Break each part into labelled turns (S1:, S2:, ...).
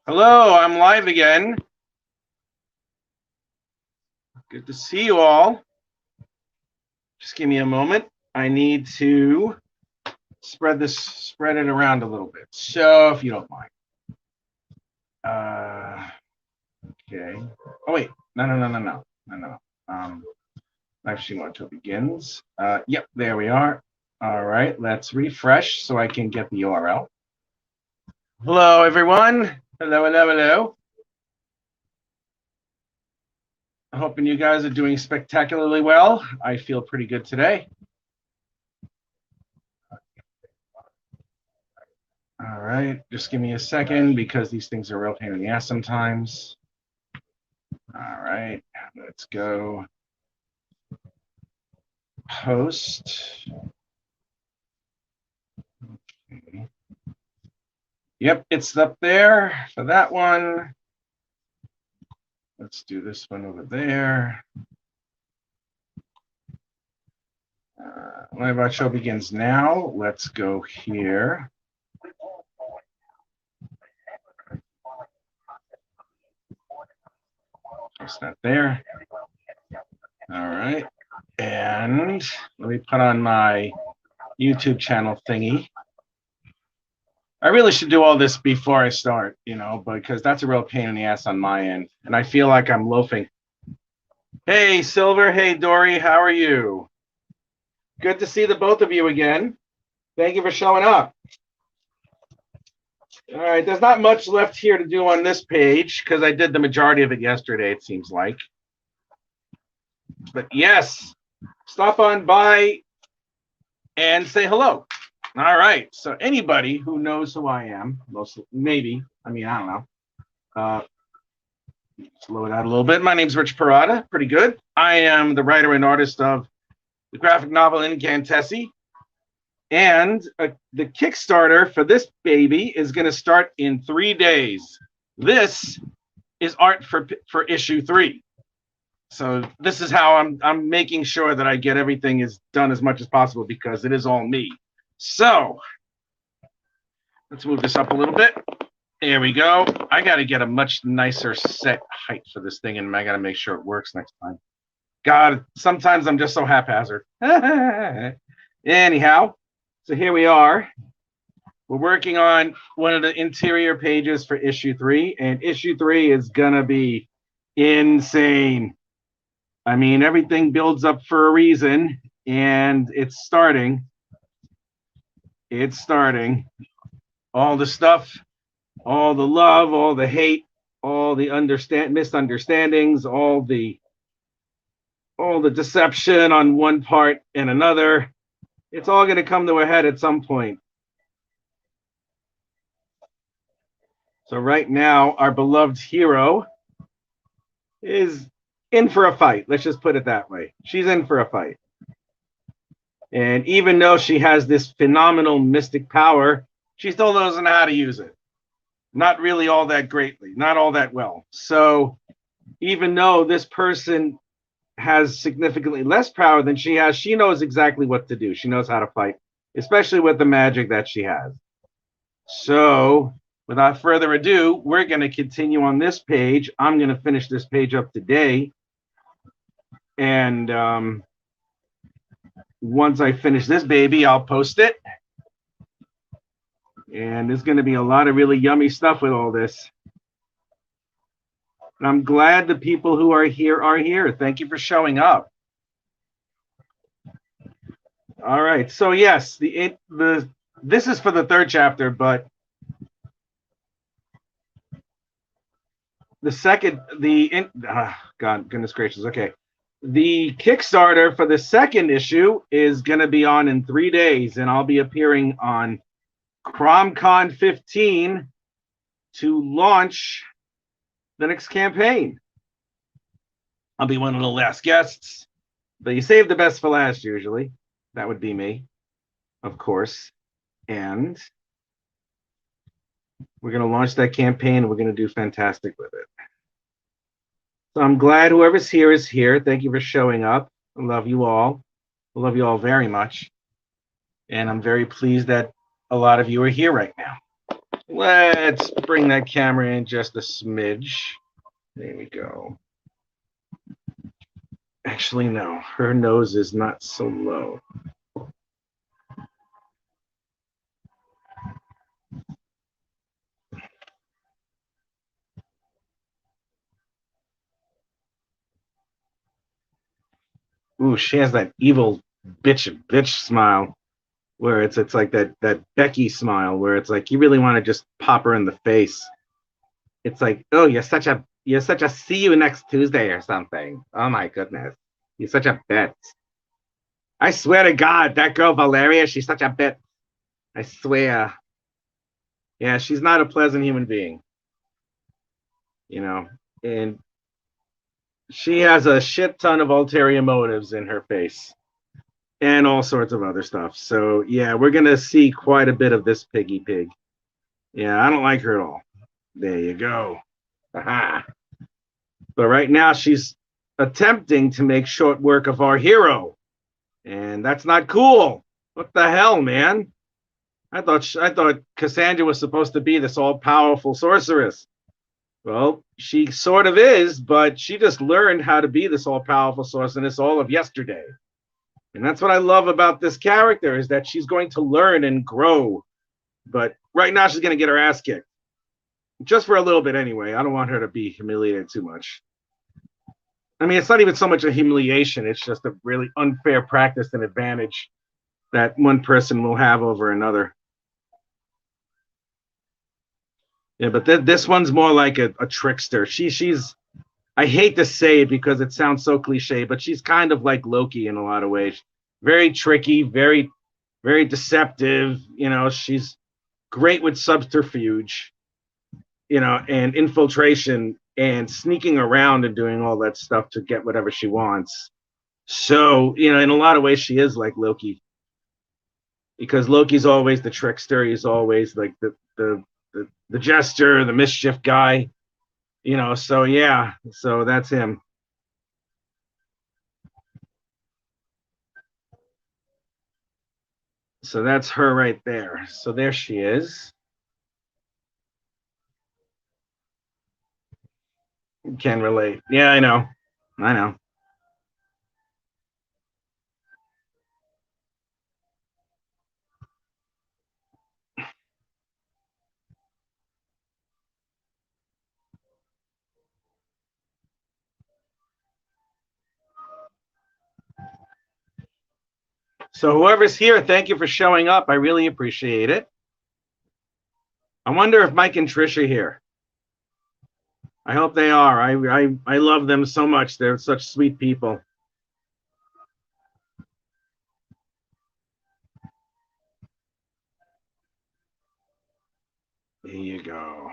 S1: Hello, I'm live again. Good to see you all. Just give me a moment. I need to spread it around a little bit. So if you don't mind. Okay. Oh wait, no. Live stream auto begins. Yep, there we are. All right, let's refresh so I can get the URL. Hello, everyone. Hello. I'm hoping you guys are doing spectacularly well. I feel pretty good today. All right, just give me a second because these things are real pain in the ass sometimes. All right, let's go host. Okay. Yep, it's up there for that one. Let's do this one over there. Live art show begins now. Let's go here. It's not there. All right. And let me put on my YouTube channel thingy. I really should do all this before I start, because that's a real pain in the ass on my end. And I feel like I'm loafing. Hey, Silver. Hey, Dory. How are you? Good to see the both of you again. Thank you for showing up. All right. There's not much left here to do on this page because I did the majority of it yesterday, it seems like. But yes, stop on by and say hello. All right. So anybody who knows who I am, maybe. I don't know. Slow it out a little bit. My name's Rich Parada. Pretty good. I am the writer and artist of the graphic novel INCANTESI. And the Kickstarter for this baby is going to start in 3 days. This is art for issue 3. So this is how I'm making sure that I get everything is done as much as possible because it is all me. So let's move this up a little bit. There we go. I got to get a much nicer set height for this thing, and I got to make sure it works next time. God, sometimes I'm just so haphazard. Anyhow, so here we are. We're working on one of the interior pages for issue 3, and issue 3 is going to be insane. Everything builds up for a reason, and it's starting. It's starting. All the stuff, all the love, all the hate, all the misunderstandings, all the deception on one part and another. It's all going to come to a head at some point. So right now, our beloved hero is in for a fight. Let's just put it that way. She's in for a fight. And even though she has this phenomenal mystic power, she still doesn't know how to use it. Not really all that greatly, not all that well. So even though this person has significantly less power than she has, she knows exactly what to do. She knows how to fight, especially with the magic that she has. So without further ado, we're going to continue on this page. I'm going to finish this page up today. And once I finish this baby, I'll post it. And there's going to be a lot of really yummy stuff with all this. And I'm glad the people who are here. Thank you for showing up. All right. So yes, this is for the 3rd chapter, but the second, God, goodness gracious. Okay. The Kickstarter for the 2nd issue is going to be on in 3 days, and I'll be appearing on CromCon 15 to launch the next campaign. I'll be one of the last guests, but you save the best for last usually. That would be me, of course. And we're going to launch that campaign, and we're going to do fantastic with it. So I'm glad whoever's here is here. Thank you for showing up. I love you all. I love you all very much. And I'm very pleased that a lot of you are here right now. Let's bring that camera in just a smidge. There we go. Actually, no, her nose is not so low. Ooh, she has that evil bitch smile, where it's like that Becky smile, where it's like you really want to just pop her in the face. It's like, oh, you're such a see you next Tuesday or something. Oh my goodness, you're such a bitch. I swear to God, that girl Valeria, she's such a bitch. I swear. Yeah, she's not a pleasant human being, you know, and she has a shit ton of ulterior motives in her face and all sorts of other stuff. So yeah, we're gonna see quite a bit of this piggy pig. Yeah, I don't like her at all. There you go. Aha. But right now she's attempting to make short work of our hero, and that's not cool. What the hell, man? I thought Cassandra was supposed to be this all-powerful sorceress. Well, she sort of is, but she just learned how to be this all-powerful sorceress all of yesterday. And that's what I love about this character, is that she's going to learn and grow. But right now she's going to get her ass kicked. Just for a little bit anyway. I don't want her to be humiliated too much. I mean, it's not even so much a humiliation. It's just a really unfair practice and advantage that one person will have over another. Yeah, but this one's more like a trickster. She's I hate to say it because it sounds so cliche, but she's kind of like Loki in a lot of ways. Very tricky, very, very deceptive. You know, she's great with subterfuge, you know, and infiltration and sneaking around and doing all that stuff to get whatever she wants. So, you know, in a lot of ways, she is like Loki, because Loki's always the trickster. He's always like the jester, the mischief guy, you know. So yeah, so that's him. So that's her right there. So there she is. Can relate. Yeah, I know. I know. So whoever's here, thank you for showing up. I really appreciate it. I wonder if Mike and Trish are here. I hope they are. I love them so much. They're such sweet people. There you go.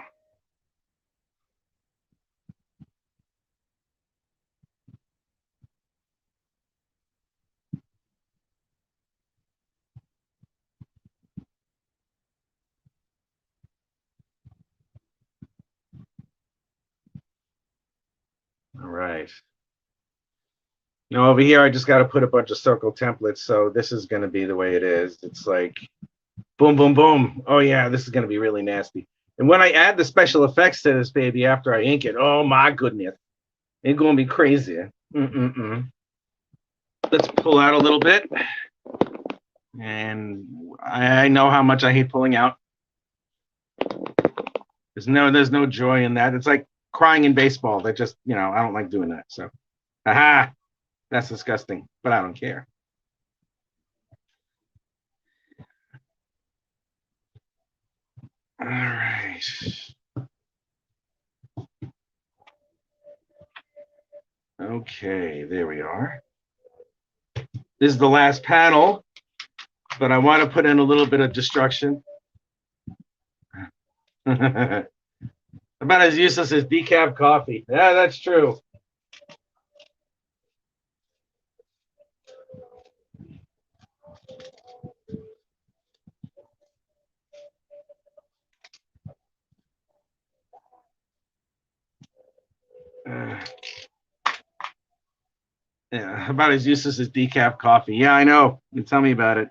S1: All right. Now over here, I just got to put a bunch of circle templates. So this is going to be the way it is. It's like boom, boom, boom. Oh yeah, this is going to be really nasty. And when I add the special effects to this baby after I ink it, oh my goodness, it's going to be crazy. Mm-mm-mm. Let's pull out a little bit. And I know how much I hate pulling out. There's no joy in that. It's like crying in baseball. That just, you know, I don't like doing that. So, aha, that's disgusting, but I don't care. All right. Okay, there we are. This is the last panel, but I want to put in a little bit of destruction. About as useless as decaf coffee. Yeah, that's true. Yeah, about as useless as decaf coffee. Yeah, I know. You tell me about it.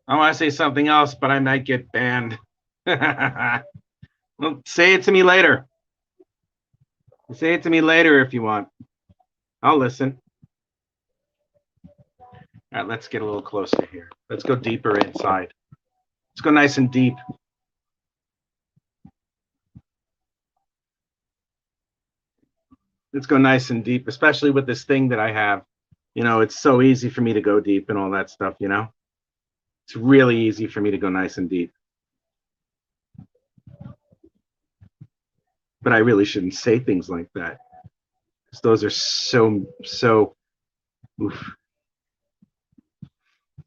S1: I want to say something else, but I might get banned. Well, say it to me later. Say it to me later if you want. I'll listen. All right, let's get a little closer here. Let's go deeper inside. Let's go nice and deep. Let's go nice and deep, especially with this thing that I have. You know, it's so easy for me to go deep and all that stuff, you know? It's really easy for me to go nice and deep. But I really shouldn't say things like that, because those are so oof,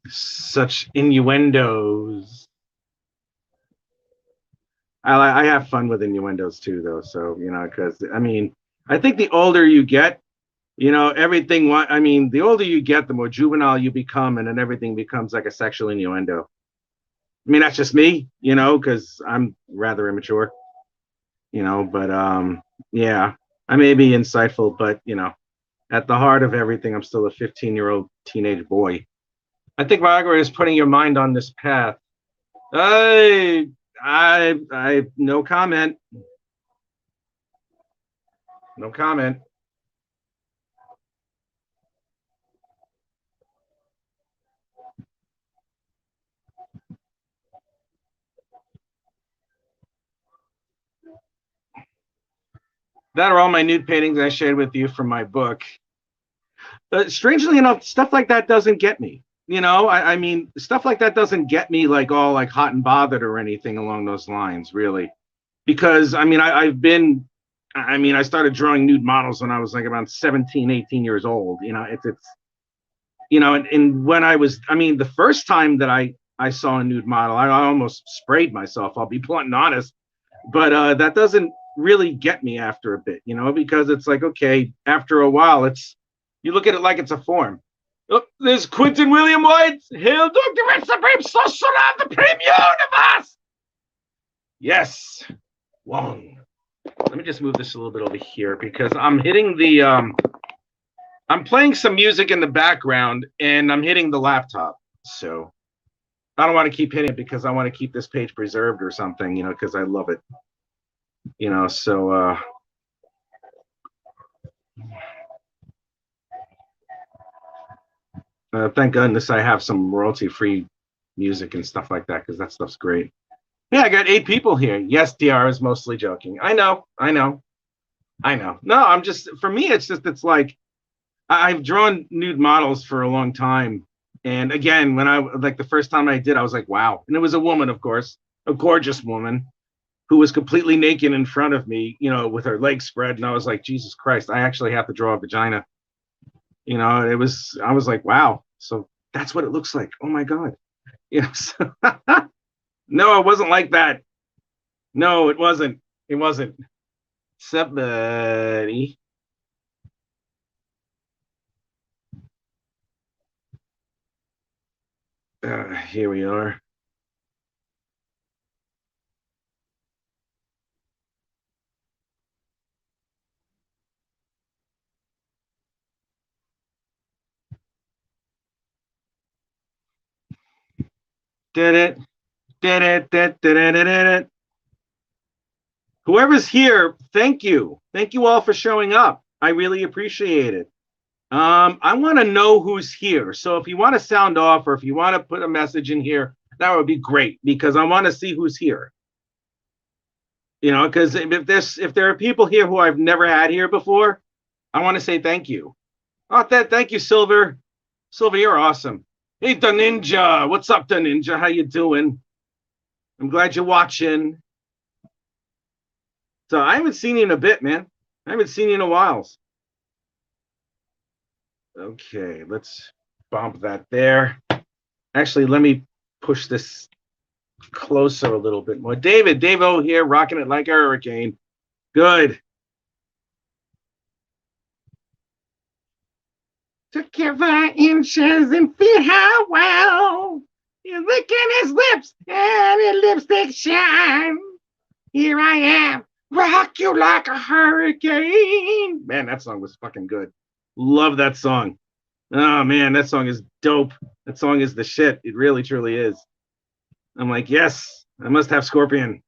S1: such innuendos. I have fun with innuendos too, though. So, you know, because I mean, I think the older you get, you know, everything. I mean, the older you get, the more juvenile you become, and then everything becomes like a sexual innuendo. I mean, that's just me, you know, because I'm rather immature, you know. But yeah, I may be insightful, but you know, at the heart of everything, I'm still a 15-year-old teenage boy. I think Margaret is putting your mind on this path. No comment. No comment. That are all my nude paintings I shared with you from my book. Strangely enough, stuff like that doesn't get me. You know, I mean, stuff like that doesn't get me like all like hot and bothered or anything along those lines, really. Because I mean, I started drawing nude models when I was like around 17, 18 years old. You know, it's you know, and when I was, I mean, the first time that I saw a nude model, I almost sprayed myself. I'll be blunt and honest, but that doesn't really get me after a bit, you know, because it's like, okay, after a while, it's you look at it like it's a form. Oh, there's Quentin William White. Hail Dr. Red Supreme Sorcerer of the Prime Universe. Yes, Wong. Let me just move this a little bit over here because I'm hitting the I'm playing some music in the background and I'm hitting the laptop. So I don't want to keep hitting it because I want to keep this page preserved or something, you know, because I love it. You know, so thank goodness I have some royalty-free music and stuff like that because that stuff's great. Yeah, I got 8 people here. Yes, DR is mostly joking. I know. No, I'm just, for me, it's just, it's like, I've drawn nude models for a long time. And again, when like the first time I did, I was like, wow. And it was a woman, of course, a gorgeous woman who was completely naked in front of me, you know, with her legs spread. And I was like, Jesus Christ, I actually have to draw a vagina. You know, I was like, wow. So that's what it looks like. Oh my God. You know, so no, it wasn't like that. No, it wasn't. It wasn't. Somebody. Here we are. Did it. Did it. Did it. Did it. Did it. Whoever's here, thank you. Thank you all for showing up. I really appreciate it. I want to know who's here. So if you want to sound off or if you want to put a message in here, that would be great because I want to see who's here. You know, because if there are people here who I've never had here before, I want to say thank you. Oh, thank you, Silver. Silver, you're awesome. Hey, the Ninja. What's up, the Ninja? How you doing? I'm glad you're watching. So I haven't seen you in a bit, man. I haven't seen you in a while. Okay, let's bump that there. Actually, let me push this closer a little bit more. Dave-O here, rocking it like a hurricane. Good. Took your 5 inches and feel how well you're licking his lips and his lipstick shine. Here I am, rock you like a hurricane. Man, that song was fucking good. Love that song. Oh man, that song is dope. That song is the shit. It really truly is. I'm like, yes, I must have Scorpion.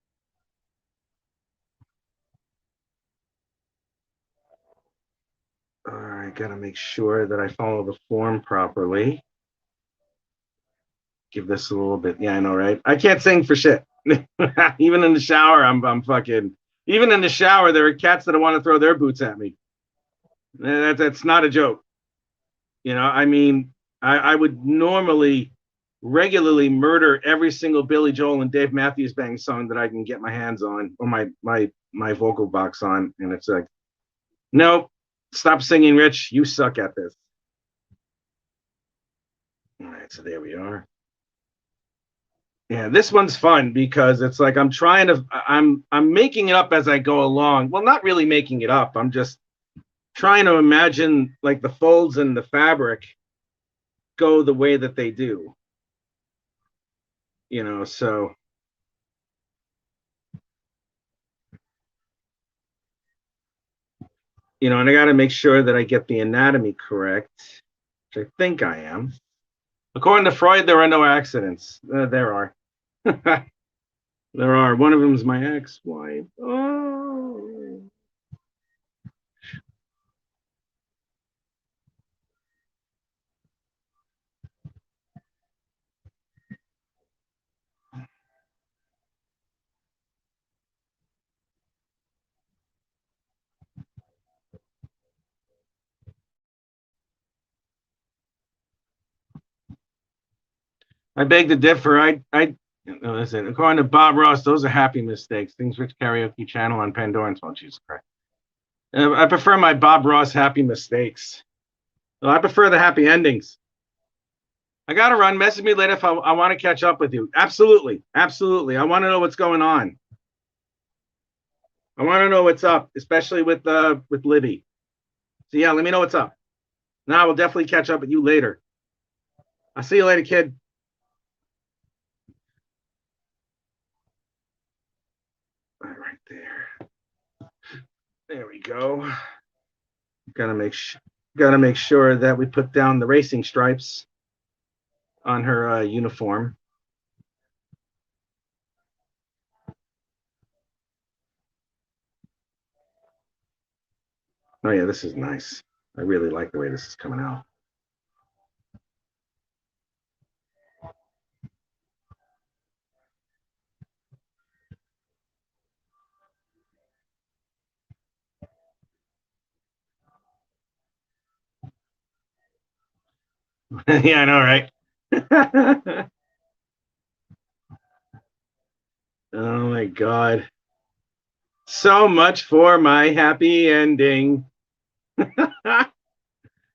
S1: All right, gotta make sure that I follow the form properly. Give this a little bit. Yeah, I know, right? I can't sing for shit. Even in the shower, I'm fucking. Even in the shower, there are cats that want to throw their boots at me. That's not a joke. You know, I mean, I would normally regularly murder every single Billy Joel and Dave Matthews Band song that I can get my hands on or my vocal box on, and it's like, nope, stop singing, Rich. You suck at this. All right, so there we are. Yeah, this one's fun because it's like I'm making it up as I go along. Well, not really making it up. I'm just trying to imagine like the folds in the fabric go the way that they do. You know, so you know, and I got to make sure that I get the anatomy correct, which I think I am. According to Freud, there are no accidents. There are. There are. One of them is my ex-wife. Oh. I beg to differ. Listen. According to Bob Ross, those are happy mistakes. Things Rich Karaoke channel on Pandora. Oh, Jesus Christ. I prefer my Bob Ross happy mistakes. Well, I prefer the happy endings. I gotta run. Message me later if I want to catch up with you. Absolutely, absolutely. I want to know what's going on. I want to know what's up, especially with Libby. So yeah, let me know what's up. Now we'll definitely catch up with you later. I'll see you later, kid. All right there. There we go. Gotta make sure that we put down the racing stripes on her uniform. Oh yeah, this is nice. I really like the way this is coming out. Yeah, I know, right? Oh my God. So much for my happy ending.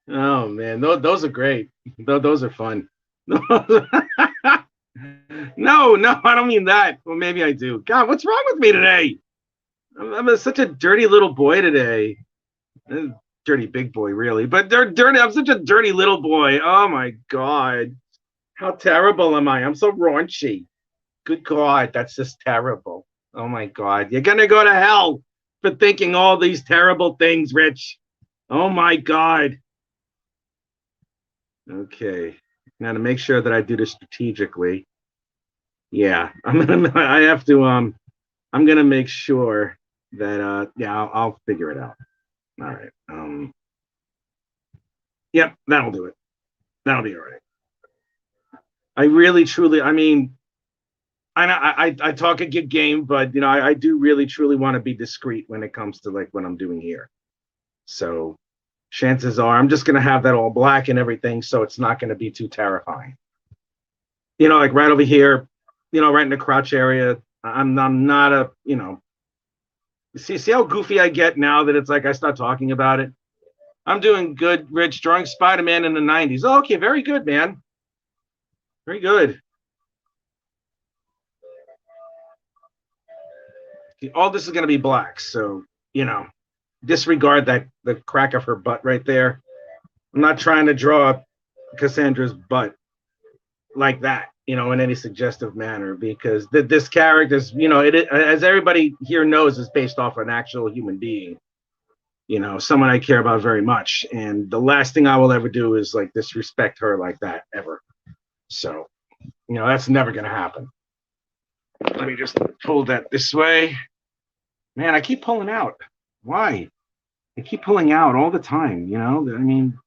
S1: Oh man, those are great. Those are fun. No, no, I don't mean that. Well, maybe I do. God, what's wrong with me today? I'm such a dirty little boy today. Dirty big boy, really. But they're dirty. I'm such a dirty little boy. Oh my God. How terrible am I? I'm so raunchy. Good God, that's just terrible. Oh my God. You're going to go to hell for thinking all these terrible things, Rich. Oh my God. Okay. Now to make sure that I do this strategically. Yeah, I have to I'm gonna make sure that yeah, I'll figure it out. All right. Yep, that'll do it. That'll be all right. I really truly, I mean, I talk a good game, but you know, I do really truly want to be discreet when it comes to like what I'm doing here. So chances are I'm just gonna have that all black and everything, so it's not gonna be too terrifying. You know, like right over here, you know, right in the crotch area. I'm not a, you know, see how goofy I get now that it's like I start talking about it. I'm doing good, Rich, drawing Spider-Man in the 90s. Oh, okay, very good, man. Very good. All this is going to be black, so, you know, disregard that the crack of her butt right there. I'm not trying to draw Cassandra's butt like that, you know, in any suggestive manner, because this character's, you know, as everybody here knows, is based off an actual human being. you know, someone I care about very much. And the last thing I will ever do is like disrespect her like that ever. So, you know, that's never going to happen. Let me just pull that this way. Man, I keep pulling out. Why? I keep pulling out all the time, you know? I mean,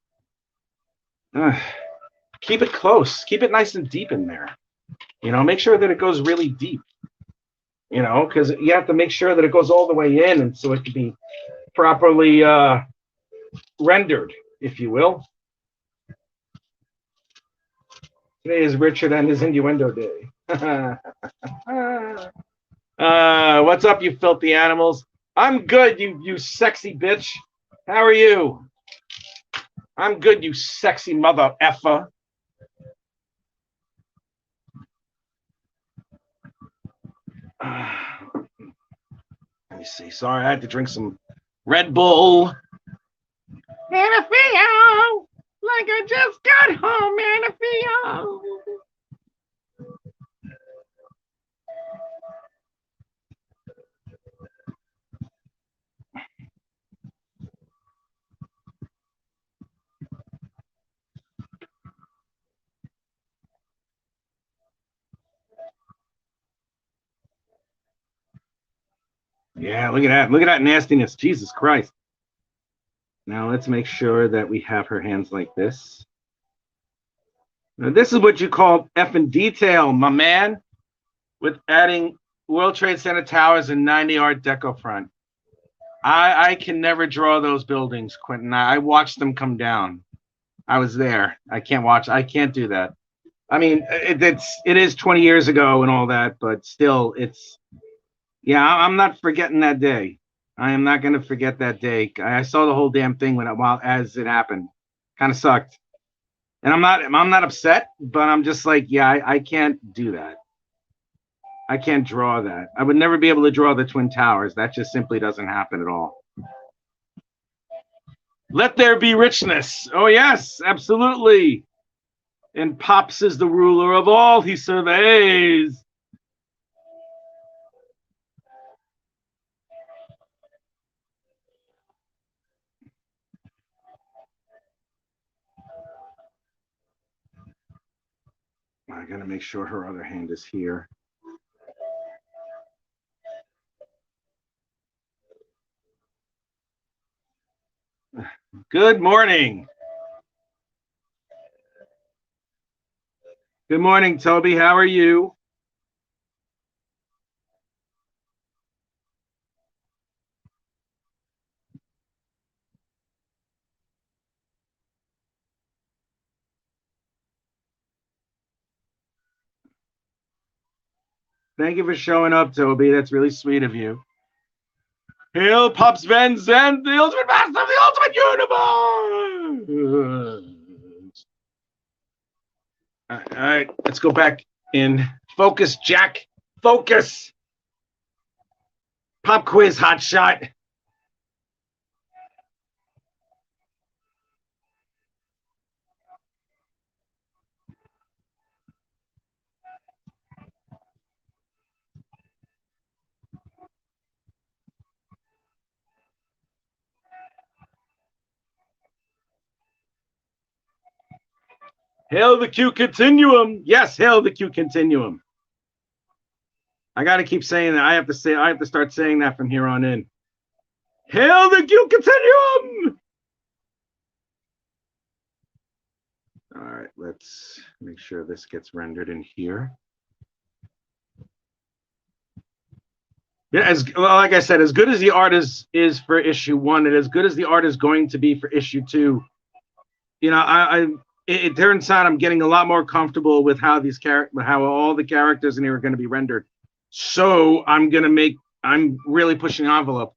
S1: keep it close. Keep it nice and deep in there. You know, make sure that it goes really deep. You know, because you have to make sure that it goes all the way in, and so it can be properly rendered, if you will. Today is Richard and his innuendo day. What's up, you filthy animals? I'm good, you sexy bitch. How are you? I'm good, you sexy mother effer. Let me see. Sorry, I had to drink some Red Bull. And I feel like I just got home, and I feel. Yeah, look at that. Look at that nastiness. Jesus Christ. Now let's make sure that we have her hands like this. Now, this is what you call effing detail, my man, with adding World Trade Center towers and 90 Art Deco front. I can never draw those buildings, Quentin. I watched them come down. I was there. I can't do that. I mean, it is 20 years ago and all that, but still, yeah, I'm not forgetting that day. I am not going to forget that day. I saw the whole damn thing as it happened. Kind of sucked. And I'm not upset, but I'm just like, yeah, I can't do that. I can't draw that. I would never be able to draw the Twin Towers. That just simply doesn't happen at all. Let there be richness. Oh, yes, absolutely. And Pops is the ruler of all he surveys. I gotta make sure her other hand is here. Good morning. Good morning, Toby. How are you? Thank you for showing up, Toby. That's really sweet of you. Hail, Pops Van Zandt, the ultimate master of the ultimate universe! All right, let's go back in. Focus, Jack. Focus. Pop quiz, hot shot. Hail the Q continuum. Yes, hail the Q continuum. I got to keep saying that. I have to start saying that from here on in. Hail the Q continuum. All right, let's make sure this gets rendered in here. Yeah, like I said, as good as the art is for issue 1, and as good as the art is going to be for issue 2, you know, it turns out I'm getting a lot more comfortable with how how all the characters in here are going to be rendered. So I'm really pushing the envelope.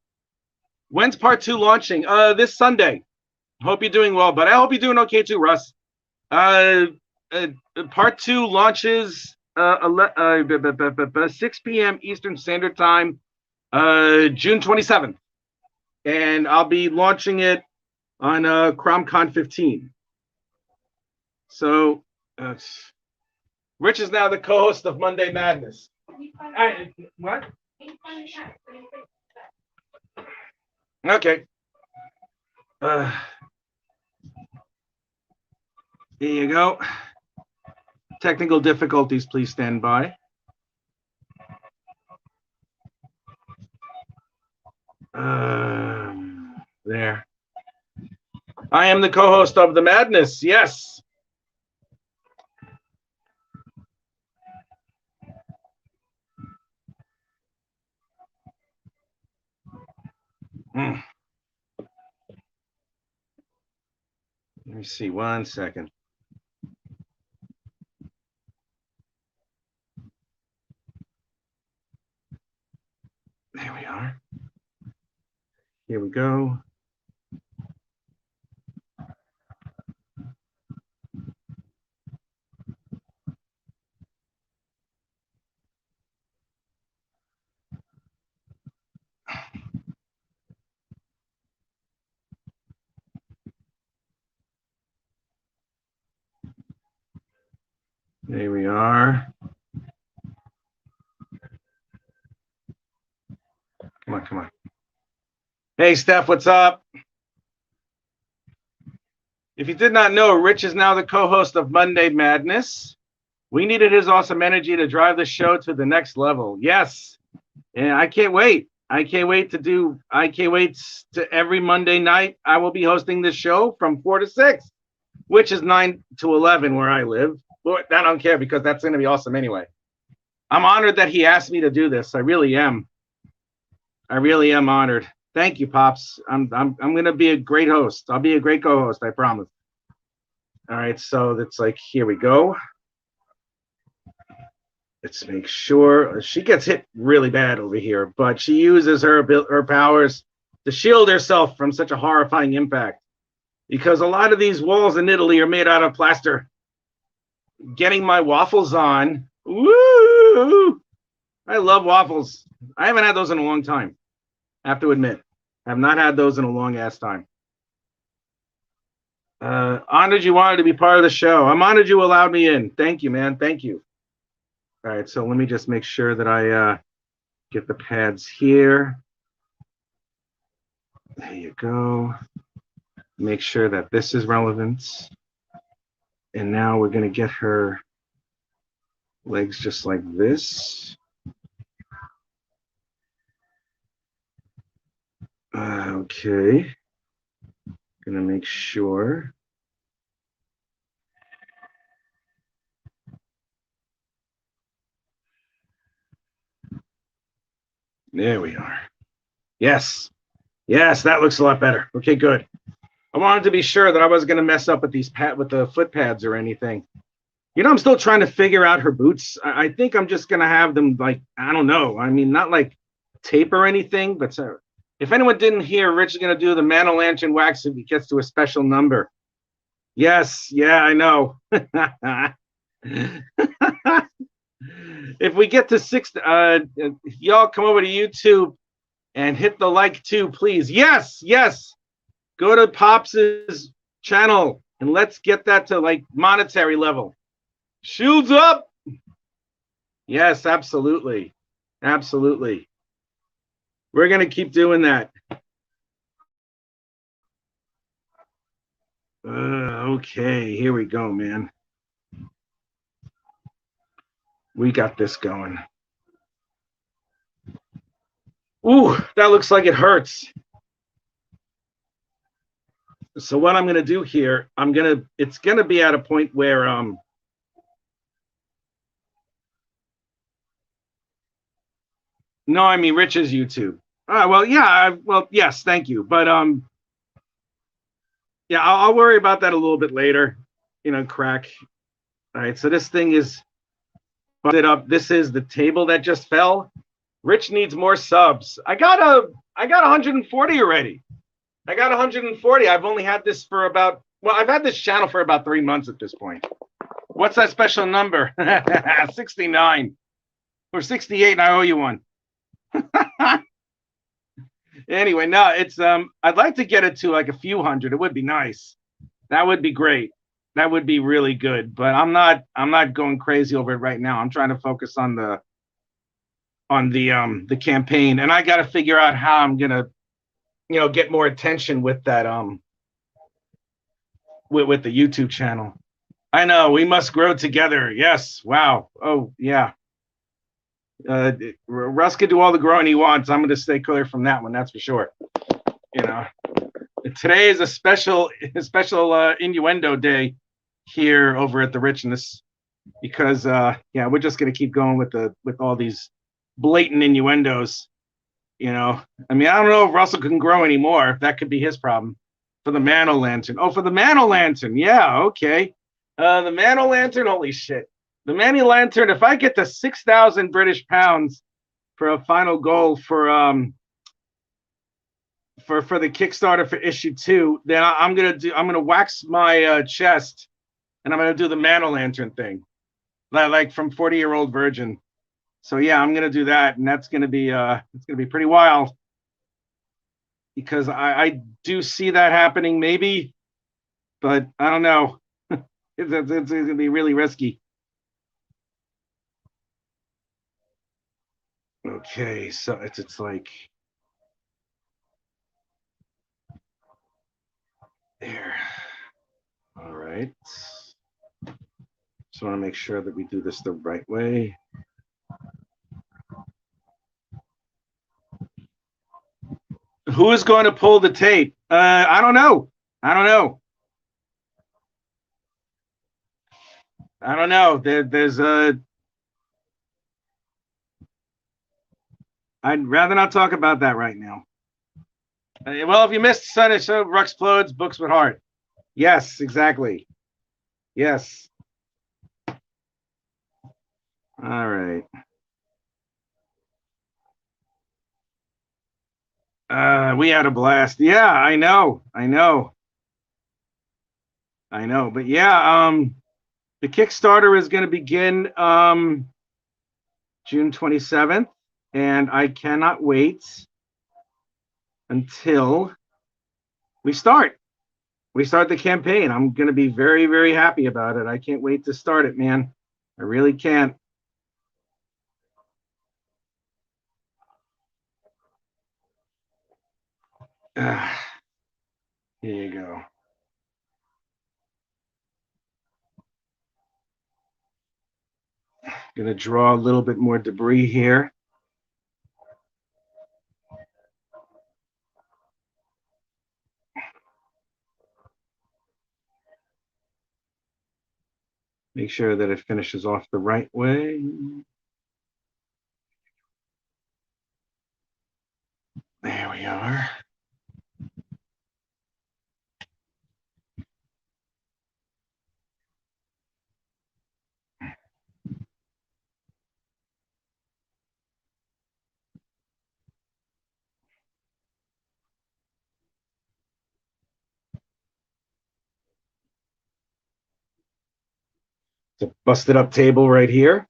S1: When's part 2 launching? This Sunday. Hope you're doing well, but I hope you're doing okay too, Russ. Part 2 launches 6 p.m. Eastern Standard Time, June 27th, and I'll be launching it on CromCon 15. So, Rich is now the co-host of Monday Madness. What? Okay. Here you go. Technical difficulties, please stand by. There. I am the co-host of The Madness, yes. Let me see, 1 second. There we are. Here we go. There we are. Come on, come on. Hey, Steph, what's up? If you did not know, Rich is now the co-host of Monday Madness. We needed his awesome energy to drive the show to the next level. Yes. And I can't wait. I can't wait to every Monday night. I will be hosting this show from 4 to 6, which is 9 to 11 where I live. But I don't care because that's going to be awesome anyway. I'm honored that he asked me to do this. I really am. I really am honored. Thank you, Pops. I'm going to be a great host. I'll be a great co-host, I promise. All right, so it's like, here we go. Let's make sure. She gets hit really bad over here, but she uses her powers to shield herself from such a horrifying impact. Because a lot of these walls in Italy are made out of plaster. Getting my waffles on. Woo! I love waffles. I haven't had those in a long time. I have to admit. I have not had those in a long ass time. Honored you wanted to be part of the show. I'm honored you allowed me in. Thank you, man. Thank you. All right, so let me just make sure that I get the pads here. There you go. Make sure that this is relevant. And now we're going to get her legs just like this. Okay. Going to make sure. There we are. Yes. Yes, that looks a lot better. Okay, good. I wanted to be sure that I wasn't going to mess up with with the foot pads or anything. You know, I'm still trying to figure out her boots. I think I'm just going to have them like, I don't know. I mean, not like tape or anything, but if anyone didn't hear, Rich is going to do the Manolantern wax if he gets to a special number. Yes. Yeah, I know. If we get to 6, if y'all come over to YouTube and hit the like too, please. Yes. Yes. Go to Pops's channel and let's get that to like monetary level. Shields up. Yes, absolutely. Absolutely. We're going to keep doing that. Okay, here we go, man. We got this going. Ooh, that looks like it hurts. So what I'm going to do here, it's going to be at a point where, no, I mean, Rich's YouTube. Well, yeah, well, yes, thank you. But, yeah, I'll worry about that a little bit later, crack. All right, so this thing is busted up. This is the table that just fell. Rich needs more subs. I got 140 already. I got 140. I've only had this for I've had this channel for about 3 months at this point. What's that special number? 69 or 68, and I owe you one. Anyway, no, it's I'd like to get it to like a few hundred. It would be nice. That would be great. That would be really good. But I'm not going crazy over it right now. I'm trying to focus on the campaign, and I got to figure out how I'm gonna get more attention with that with the YouTube channel. I know, we must grow together. Yes. Wow. Oh, yeah. Russ can do all the growing he wants. I'm going to stay clear from that one. That's for sure. You know, today is a special innuendo day here over at the Richness, because yeah, we're just going to keep going with all these blatant innuendos. You know, I mean, I don't know if Russell can grow anymore. That could be his problem. For the Mano Lantern. Oh, for the Mano Lantern. Yeah, okay. The Mano Lantern, holy shit. The Mano Lantern, if I get to 6,000 British pounds for a final goal for the Kickstarter for issue 2, then I'm gonna wax my chest, and I'm gonna do the Mano Lantern thing. Like from 40-Year-Old Virgin. So yeah, I'm gonna do that, and that's gonna be it's gonna be pretty wild, because I do see that happening maybe, but I don't know. It's gonna be really risky. Okay, so it's like there. All right. Just want to make sure that we do this the right way. Who is going to pull the tape? I don't know. I don't know. I don't know. There's a. I'd rather not talk about that right now. Well, if you missed Sunday show, Rux Explodes, Books with Heart. Yes, exactly. Yes. All right. We had a blast. Yeah, I know. I know. I know. But yeah, the Kickstarter is going to begin June 27th, and I cannot wait until we start. We start the campaign. I'm going to be very, very happy about it. I can't wait to start it, man. I really can't. Here you go. Going to draw a little bit more debris here. Make sure that it finishes off the right way. There we are. It's a busted up table right here.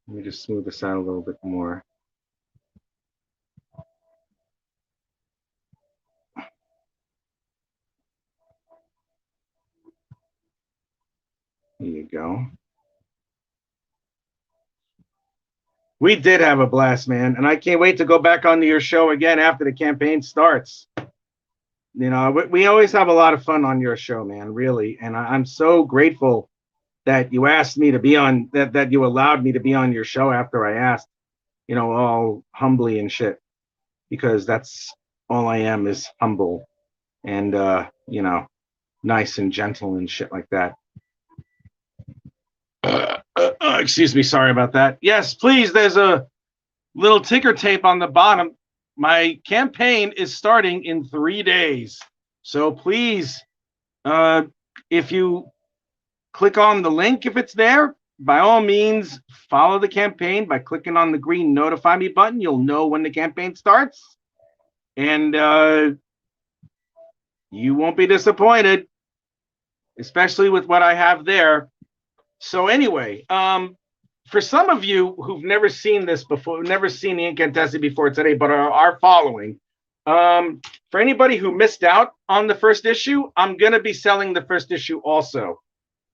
S1: Let me just smooth this out a little bit more. There you go. We did have a blast, man, and I can't wait to go back onto your show again after the campaign starts. You know, we always have a lot of fun on your show, man, really, and I'm so grateful that you asked me to be on, that you allowed me to be on your show after I asked, you know, all humbly and shit, because that's all I am, is humble and, you know, nice and gentle and shit like that. Excuse me, sorry about that. Yes, please, there's a little ticker tape on the bottom. My campaign is starting in 3 days. So please, if you click on the link, if it's there, by all means, follow the campaign by clicking on the green notify me button. You'll know when the campaign starts. And you won't be disappointed, especially with what I have there. So anyway, for some of you who've never seen this before, never seen the Incantesi before today, but are following, for anybody who missed out on the first issue, I'm going to be selling the first issue also.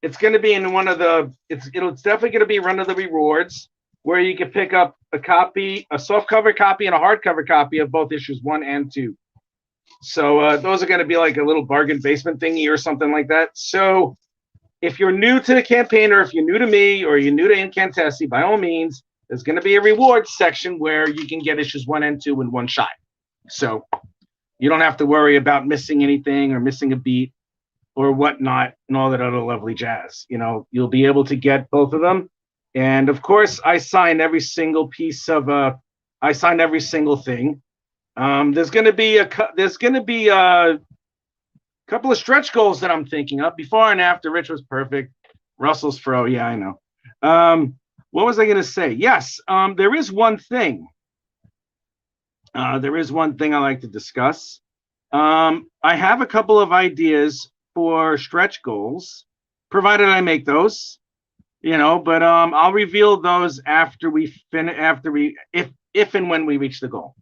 S1: It's going to be in one of the, it's definitely going to be one of the rewards, where you can pick up a copy, a softcover copy and a hardcover copy of both issues 1 and 2. So those are going to be like a little bargain basement thingy or something like that. So if you're new to the campaign, or if you're new to me, or you're new to Incantessi, by all means, there's going to be a rewards section where you can get issues 1 and 2 in one shot. So you don't have to worry about missing anything or missing a beat or whatnot and all that other lovely jazz. You know, you'll be able to get both of them. And of course, I sign every single piece of I sign every single thing. There's going to be a couple of stretch goals that I'm thinking of. Before and after, Rich was perfect. Russell's fro, yeah, I know. What was I going to say? Yes, there is one thing. There is one thing I like to discuss. I have a couple of ideas for stretch goals, provided I make those. You know, but I'll reveal those after we finish. If and when we reach the goal.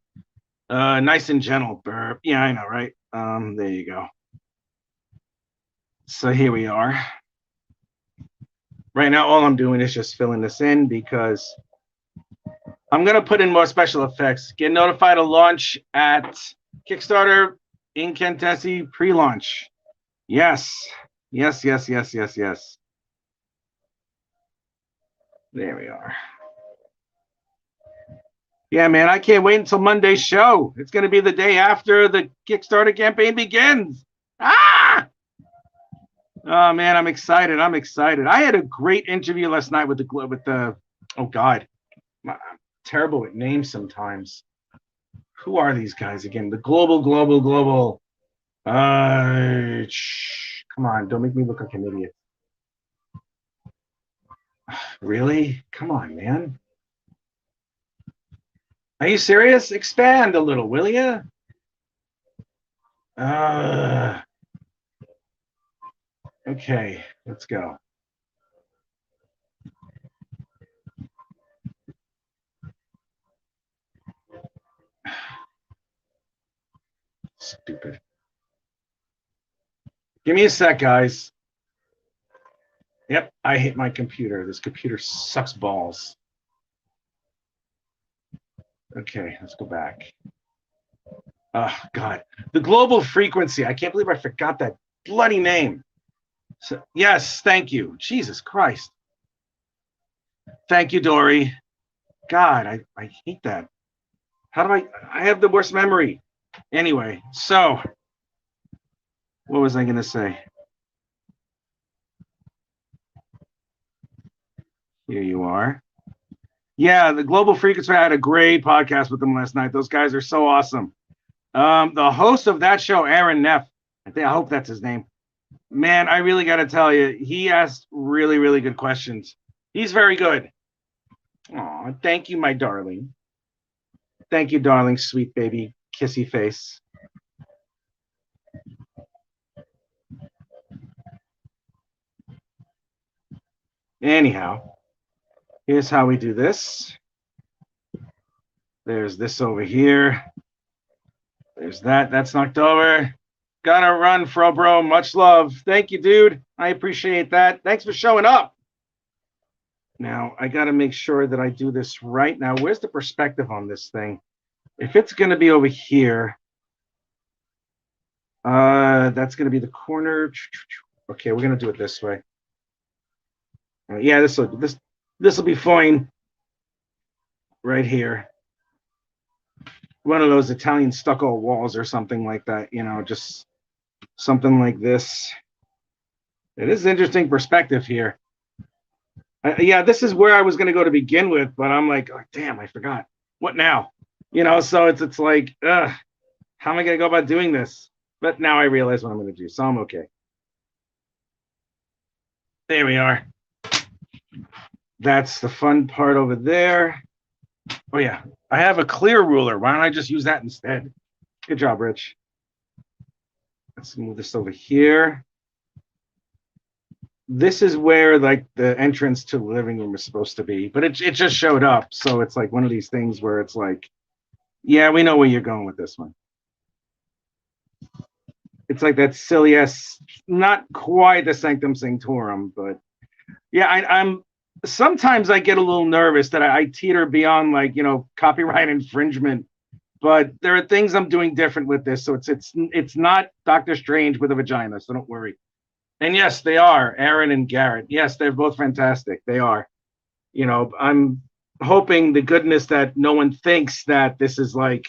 S1: Nice and gentle, burp. Yeah, I know, right? There you go. So here we are. Right now, all I'm doing is just filling this in because I'm going to put in more special effects. Get notified of launch at Kickstarter Incantessi pre-launch. Yes. Yes, yes, yes, yes, yes. There we are. Yeah, man, I can't wait until Monday's show. It's going to be the day after the Kickstarter campaign begins. Ah! Oh, man, I'm excited. I'm excited. I had a great interview last night with the oh, God. I'm terrible at names sometimes. Who are these guys again? The global. Come on, don't make me look like an idiot. Really? Come on, man. Are you serious? Expand a little, will you? Okay, let's go. Stupid. Give me a sec, guys. Yep, I hate my computer. This computer sucks balls. Okay, let's go back. Oh, God. The global frequency. I can't believe I forgot that bloody name. So, yes, thank you. Jesus Christ. Thank you, Dory. God, I hate that. How do I have the worst memory. Anyway, so what was I going to say? Here you are. Yeah, the Global Frequency. I had a great podcast with them last night. Those guys are so awesome. The host of that show, Aaron Neff, I hope that's his name. Man, I really got to tell you, he asked really, really good questions. He's very good. Aw, thank you, my darling. Thank you, darling, sweet baby, kissy face. Anyhow, here's how we do this. There's this over here. There's that. That's knocked over. Gotta run, fro bro. Much love. Thank you, dude. I appreciate that. Thanks for showing up. Now, I got to make sure that I do this right. Now, where's the perspective on this thing? If it's going to be over here, that's going to be the corner. Okay, we're going to do it this way. Yeah, this will be fine. Right here. One of those Italian stucco walls or something like that, you know, just something like this. It is an interesting perspective here. Yeah, this is where I was going to go to begin with, but I'm like, oh, damn, I forgot. What now? You know, so it's like, how am I going to go about doing this? But now I realize what I'm going to do, so I'm okay. There we are. That's the fun part over there. Oh, yeah. I have a clear ruler. Why don't I just use that instead? Good job, Rich. Let's move this over here. This is where like the entrance to the living room is supposed to be, but it just showed up. So it's like one of these things where it's like, yeah, we know where you're going with this one. It's like that silly ass, not quite the Sanctum Sanctorum, but yeah, I'm sometimes I get a little nervous that I teeter beyond like, you know, copyright infringement But there are things I'm doing different with this, so it's not Doctor Strange with a vagina, so don't worry. And yes, they are Aaron and Garrett. Yes, they're both fantastic. They are. You know, I'm hoping the goodness that no one thinks that this is like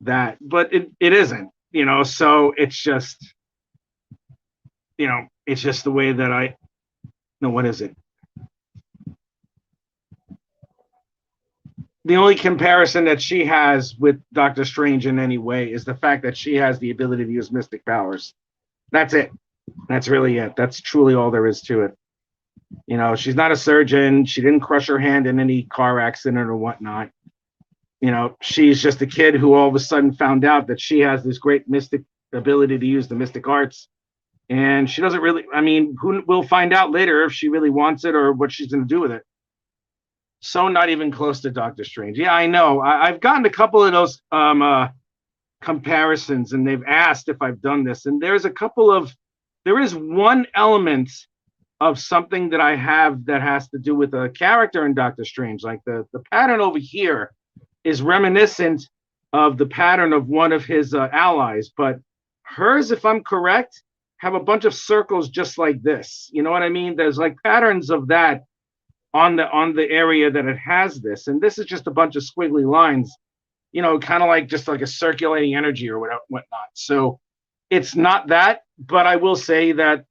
S1: that, but it isn't. You know, so it's just, it's just the way that I. No, what is it? The only comparison that she has with Doctor Strange in any way is the fact that she has the ability to use mystic powers. That's it. That's really it. That's truly all there is to it. You know, she's not a surgeon. She didn't crush her hand in any car accident or whatnot. You know, she's just a kid who all of a sudden found out that she has this great mystic ability to use the mystic arts. And she doesn't really, I mean, who will find out later if she really wants it or what she's going to do with it. So not even close to Doctor Strange. Yeah, I know. I've gotten a couple of those comparisons, and they've asked if I've done this. And there is one element of something that I have that has to do with a character in Doctor Strange. Like the pattern over here is reminiscent of the pattern of one of his allies, but hers, if I'm correct, have a bunch of circles just like this. You know what I mean? There's like patterns of that on the area that it has this, and this is just a bunch of squiggly lines, you know, kind of like just like a circulating energy or whatnot. So it's not that, but I will say that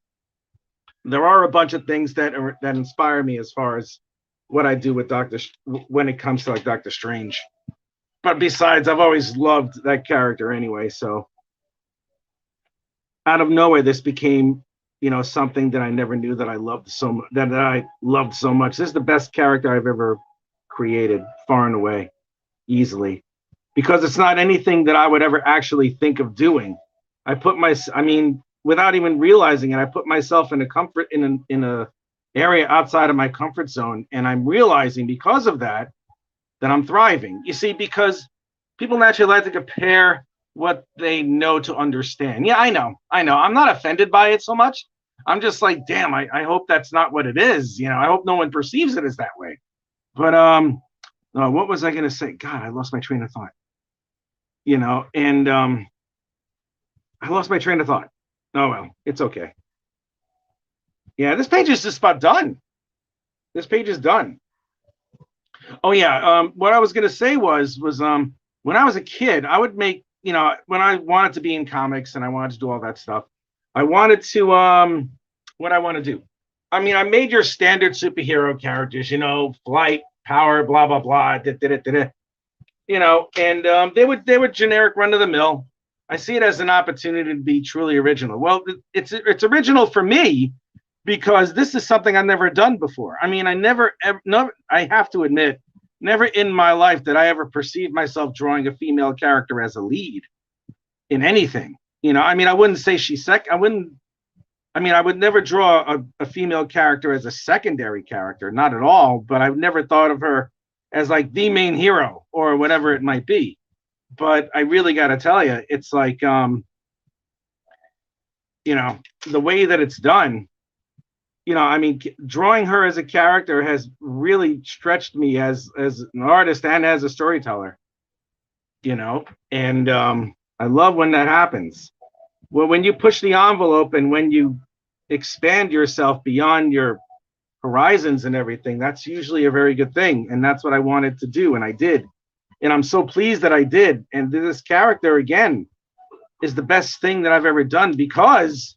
S1: there are a bunch of things that inspire me as far as what I do with when it comes to like Doctor Strange. But besides, I've always loved that character anyway. So out of nowhere, this became, you know, something that I never knew that I loved so much. That I loved so much. This is the best character I've ever created, far and away, easily, because it's not anything that I would ever actually think of doing. I mean, without even realizing it, I put myself in a area outside of my comfort zone, and I'm realizing because of that I'm thriving. You see, because people naturally like to compare what they know to understand. Yeah, I know. I'm not offended by it so much. I'm just like, damn, I hope that's not what it is. You know, I hope no one perceives it as that way. But what was I gonna say? God, I lost my train of thought. You know, and I lost my train of thought. Oh well, it's okay. Yeah, this page is just about done. This page is done. Oh yeah, what I was gonna say was when I was a kid, I would make, you know, when I wanted to be in comics and I wanted to do all that stuff, I wanted to what I want to do. I mean, I made your standard superhero characters, you know, flight, power, blah blah blah, you know, and they were generic, run of the mill. I see it as an opportunity to be truly original. Well, it's original for me because this is something I've never done before. I mean, I have to admit, never in my life did I ever perceive myself drawing a female character as a lead in anything. You know, I mean, I wouldn't say I would never draw a female character as a secondary character, not at all, but I've never thought of her as like the main hero or whatever it might be. But I really got to tell you, it's like, you know, the way that it's done, you know, I mean, drawing her as a character has really stretched me as an artist and as a storyteller, you know, and I love when that happens. Well, when you push the envelope and when you expand yourself beyond your horizons and everything, that's usually a very good thing. And that's what I wanted to do. And I did. And I'm so pleased that I did. And this character, again, is the best thing that I've ever done because,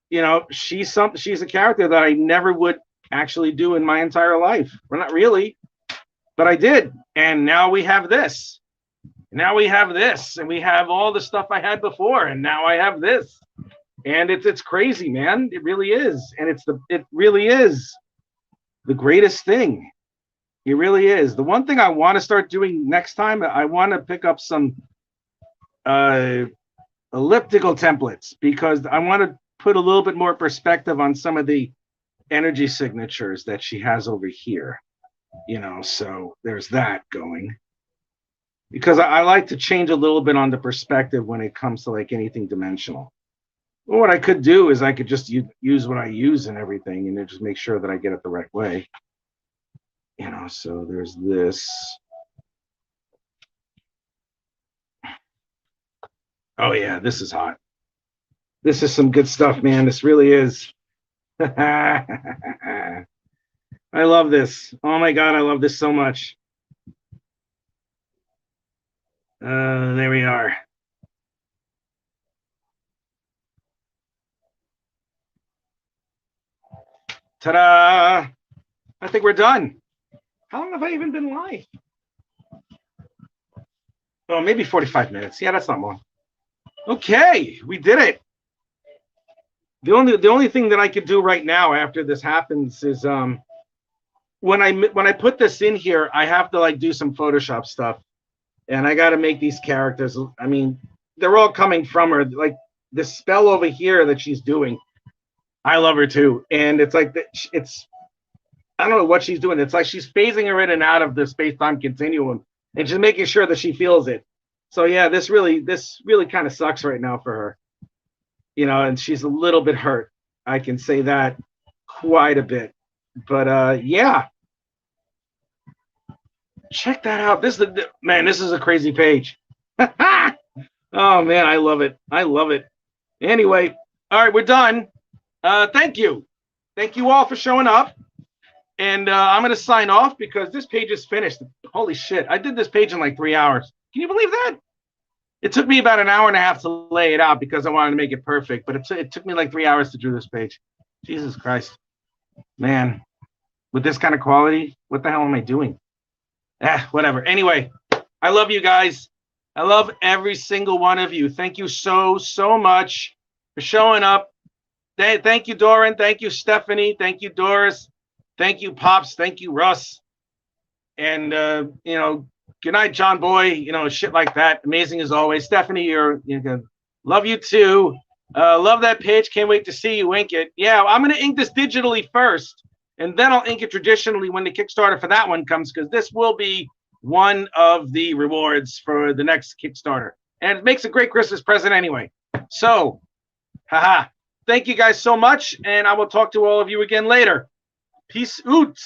S1: you know, she's a character that I never would actually do in my entire life. Well, not really, but I did. And now we have this. Now we have this, and we have all the stuff I had before, and now I have this. And it's crazy, man. It really is. And it really is the greatest thing. It really is. The one thing I want to start doing next time, I want to pick up some elliptical templates because I want to put a little bit more perspective on some of the energy signatures that she has over here. You know, so there's that going. Because I like to change a little bit on the perspective when it comes to like anything dimensional. Well, what I could do is I could just use what I use and everything and then just make sure that I get it the right way. You know, so there's this. Oh yeah, this is hot. This is some good stuff, man. This really is. I love this. Oh my God, I love this so much. There we are. Ta-da! I think we're done. How long have I even been live? Oh, maybe 45 minutes. Yeah, that's not long. Okay, we did it. The only thing that I could do right now after this happens is when I put this in here, I have to like do some Photoshop stuff, and I got to make these characters. I mean, they're all coming from her. Like the spell over here that she's doing, I love her too, and it's like it's I don't know what she's doing. It's like she's phasing her in and out of the space-time continuum and just making sure that she feels it. So yeah, this really kind of sucks right now for her. You know, and she's a little bit hurt. I can say that quite a bit. But yeah. Check that out. This is a crazy page. Oh man, I love it. I love it. Anyway, all right, we're done. Thank you. Thank you all for showing up. And I'm going to sign off because this page is finished. Holy shit. I did this page in like 3 hours. Can you believe that? It took me about an hour and a half to lay it out because I wanted to make it perfect. But it took me like 3 hours to do this page. Jesus Christ. Man, with this kind of quality, what the hell am I doing? Whatever. Anyway, I love you guys. I love every single one of you. Thank you so much for showing up. Thank you, Doran. Thank you, Stephanie. Thank you, Doris. Thank you, Pops. Thank you, Russ. And, you know, good night, John Boy. You know, shit like that. Amazing as always. Stephanie, you're good. Love you too. Love that page. Can't wait to see you ink it. Yeah, I'm going to ink this digitally first, and then I'll ink it traditionally when the Kickstarter for that one comes, because this will be one of the rewards for the next Kickstarter. And it makes a great Christmas present anyway. So, haha. Thank you guys so much, and I will talk to all of you again later. Peace out.